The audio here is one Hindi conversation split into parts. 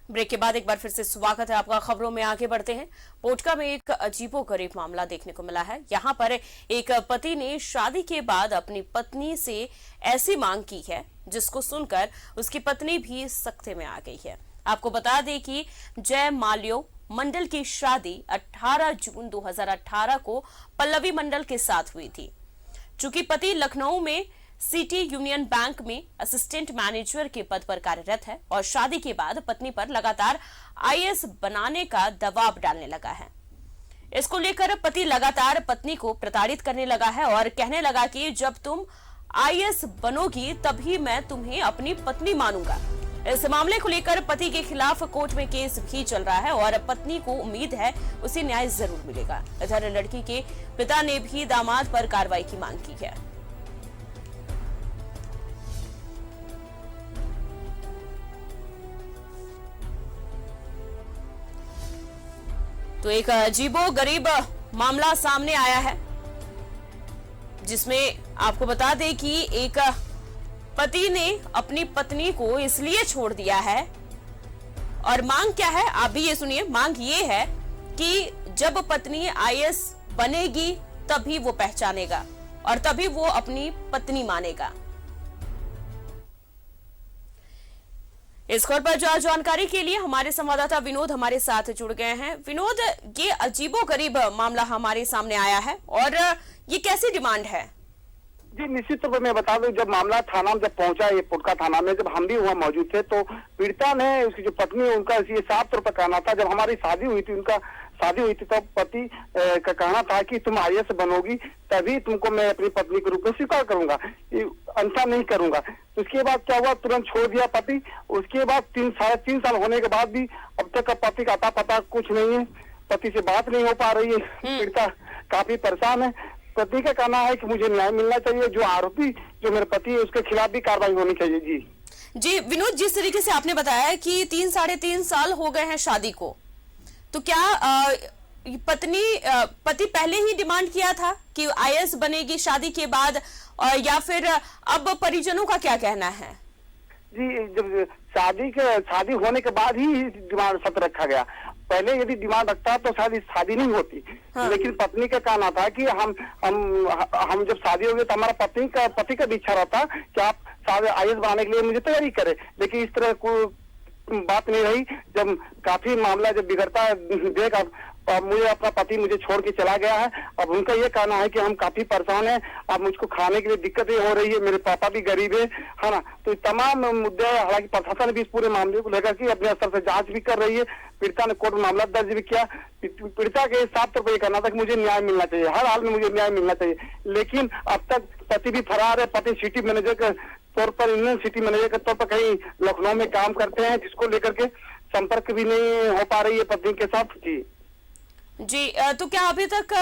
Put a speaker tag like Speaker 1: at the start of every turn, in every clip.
Speaker 1: ब्रेक के बाद एक बार फिर से स्वागत है आपका। खबरों में आगे बढ़ते हैं। पोटका में एक अजीबोगरीब मामला देखने को मिला है। यहां पर एक पति ने शादी के बाद अपनी पत्नी से ऐसी मांग की है जिसको सुनकर उसकी पत्नी भी सख्ते में आ गई है। आपको बता दें कि जय माल्यो मंडल की शादी 18 जून 2018 को पल्लवी मंडल के साथ हुई थी। चूंकि पति लखनऊ में सिटी यूनियन बैंक में असिस्टेंट मैनेजर के पद पर कार्यरत है और शादी के बाद पत्नी पर लगातार आईएएस बनाने का दबाव डालने लगा है। इसको लेकर पति लगातार पत्नी को प्रताड़ित करने लगा है और कहने लगा कि जब तुम आईएएस बनोगी तभी मैं तुम्हें अपनी पत्नी मानूंगा। इस मामले को लेकर पति के खिलाफ कोर्ट में केस भी चल रहा है और पत्नी को उम्मीद है उसे न्याय जरूर मिलेगा। इधर लड़की के पिता ने भी दामाद पर कार्रवाई की मांग की है। तो एक अजीबोगरीब मामला सामने आया है जिसमें आपको बता दें कि एक पति ने अपनी पत्नी को इसलिए छोड़ दिया है और मांग क्या है आप भी ये सुनिए। मांग ये है कि जब पत्नी आईएएस बनेगी तभी वो पहचानेगा और तभी वो अपनी पत्नी मानेगा। इस खबर पर जानकारी के लिए हमारे संवाददाता विनोद हमारे साथ जुड़ गए हैं। विनोद, ये अजीबोगरीब मामला हमारे सामने आया है और ये कैसी डिमांड है?
Speaker 2: जी निश्चित तौर पर मैं बता दूं, जब मामला थाना में जब पहुंचा, ये पुटका थाना में, जब हम भी वहाँ मौजूद थे तो पीड़िता ने, उसकी जो पत्नी है, उनका ये साफ तौर पर कहना था, जब हमारी शादी हुई थी, उनका शादी हुई थी तब पति का कहना था कि तुम आईएएस बनोगी तभी तुमको मैं अपनी पत्नी के रूप में स्वीकार करूंगा, अन्यथा नहीं करूंगा। तो उसके बाद क्या हुआ, तुरंत छोड़ दिया पति। उसके बाद 3 साल होने के बाद भी अब तक पति का अता पता कुछ नहीं है, पति से बात नहीं हो पा रही है। पीड़िता काफी परेशान है। पति का कहना है कि मुझे न्याय मिलना चाहिए, जो आरोपी जो मेरे पति है उसके खिलाफ भी कार्रवाई होनी चाहिए।
Speaker 1: जी विनोद, जिस तरीके से आपने बताया कि 3-3.5 साल हो गए हैं शादी को, तो क्या पति पहले ही डिमांड किया था कि आईएएस बनेगी शादी के बाद, या फिर अब परिजनों का क्या कहना है?
Speaker 2: जी, जब शादी होने के बाद ही डिमांड सत्र रखा गया। पहले यदि डिमांड रखता तो शायद शादी नहीं होती। हाँ। लेकिन पत्नी का कहना था कि हम जब शादी हो गई तो हमारा पति का भी इच्छा रहता कि आप आईएएस बनाने के लिए मुझे तैयारी करे, लेकिन इस तरह को बात नहीं रही। जब काफी मामला जब बिगड़ता देख, अब मुझे अपना पति मुझे छोड़ के चला गया है। अब उनका ये कहना है कि हम काफी परेशान हैं, अब मुझको खाने के लिए दिक्कतें हो रही है, मेरे पापा भी गरीब है ना। तो तमाम मुद्दे, हालांकि प्रशासन भी इस पूरे मामले को लेकर के अपने स्तर से जांच भी कर रही है। पीड़िता ने कोर्ट में मामला दर्ज भी किया। पीड़िता के साफ तौर पर यह कहना था कि मुझे न्याय मिलना चाहिए, हर हाल में मुझे न्याय मिलना चाहिए। लेकिन अब तक पति भी फरार है। पति सिटी मैनेजर के तौर पर, यूनियन सिटी मैनेजर के तौर पर कहीं लखनऊ में काम करते हैं, जिसको लेकर के संपर्क भी नहीं हो पा रही है पत्नी के साथ।
Speaker 1: जी, तो क्या अभी तक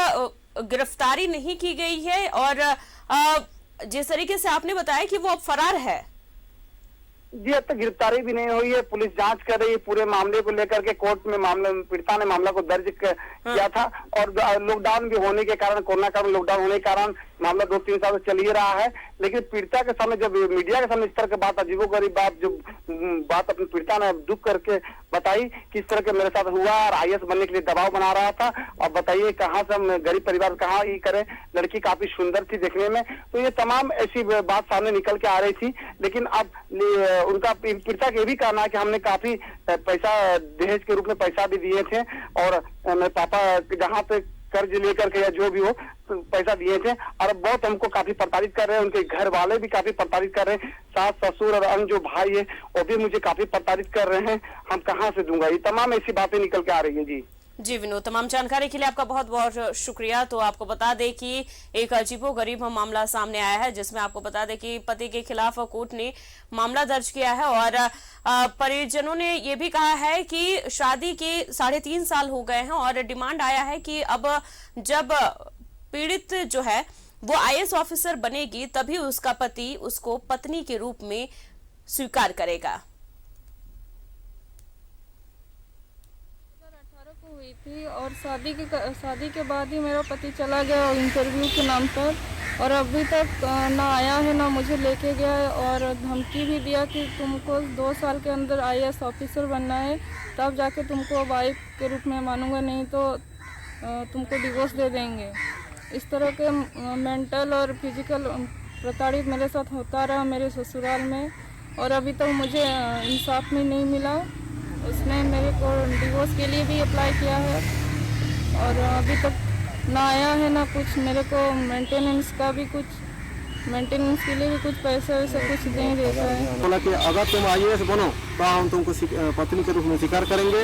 Speaker 1: गिरफ्तारी नहीं की गई है? और जिस तरीके से आपने बताया कि वो अब फरार है।
Speaker 2: जी, अब तक गिरफ्तारी भी नहीं हुई है। पुलिस जांच कर रही है पूरे मामले को लेकर के। कोर्ट में पीड़िता ने मामला को दर्ज किया था और लॉकडाउन भी होने के कारण, कोरोना का लॉकडाउन होने के कारण मामला 2-3 साल से चल ही रहा है। लेकिन पीड़िता के सामने, जब मीडिया के सामने इस तरह की बात, अजीबोगरीब बात अपनी पीड़िता ने दुख करके बताई कि इस तरह के मेरे साथ हुआ और आईएएस बनने के लिए दबाव बना रहा था, और बताइए कहाँ से हम गरीब परिवार कहाँ ये करे, लड़की काफी सुंदर थी देखने में। तो ये तमाम ऐसी बात सामने निकल के आ रही थी। लेकिन अब उनका, पीड़िता का ये भी कहना है कि हमने काफी पैसा दहेज के रूप में पैसा भी दिए थे और मेरे पापा जहाँ पे कर्ज लेकर के या जो भी हो पैसा दिए थे, और बहुत हमको काफी प्रताड़ित कर रहे हैं। उनके घर वाले भी काफी प्रताड़ित कर रहे हैं। सास ससुर और अन्य जो भाई है वो भी मुझे काफी प्रताड़ित कर रहे हैं। हम कहाँ से दूंगा? ये तमाम ऐसी बातें निकल के आ रही है।
Speaker 1: जी विनोद, तमाम जानकारी के लिए आपका बहुत बहुत शुक्रिया। तो आपको बता दें कि एक अजीबोगरीब मामला सामने आया है जिसमें आपको बता दें कि पति के खिलाफ कोर्ट ने मामला दर्ज किया है और परिजनों ने ये भी कहा है कि शादी के 3.5 साल हो गए हैं और डिमांड आया है कि अब जब पीड़ित जो है वो आईएएस ऑफिसर बनेगी तभी उसका पति उसको पत्नी के रूप में स्वीकार करेगा।
Speaker 3: हुई थी और शादी के बाद ही मेरा पति चला गया इंटरव्यू के नाम पर। और अभी तक ना आया है ना मुझे लेके गया है, और धमकी भी दिया कि तुमको 2 साल के अंदर IAS ऑफिसर बनना है, तब जाके तुमको वाइफ के रूप में मानूंगा, नहीं तो तुमको डिवोर्स दे देंगे। इस तरह के मेंटल और फिजिकल प्रताड़ित मेरे साथ होता रहा मेरे ससुराल में, और अभी तक मुझे इंसाफ भी नहीं मिला। उसने मेरे को डिवोर्स के लिए भी अप्लाई किया है, और अभी तक ना आया है ना कुछ। मेरे को मेंटेनेंस के लिए भी कुछ पैसे वैसे कुछ नहीं देता है।
Speaker 4: बोला कि अगर तुम IAS बनो तो हम तुमको पत्नी के रूप में स्वीकार करेंगे,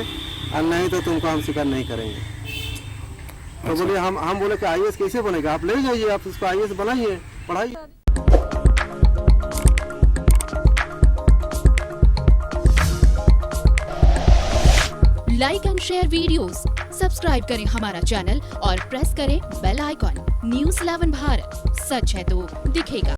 Speaker 4: और नहीं तो तुमको हम स्वीकार नहीं करेंगे। तो बोले हम बोले कि IAS कैसे बनेगा, आप ले जाइए, आप उसको IAS बनाइए, पढ़ाइए।
Speaker 5: Like and share videos, subscribe करें हमारा चैनल और प्रेस करें बेल आइकॉन। News 11 भारत, सच है तो दिखेगा।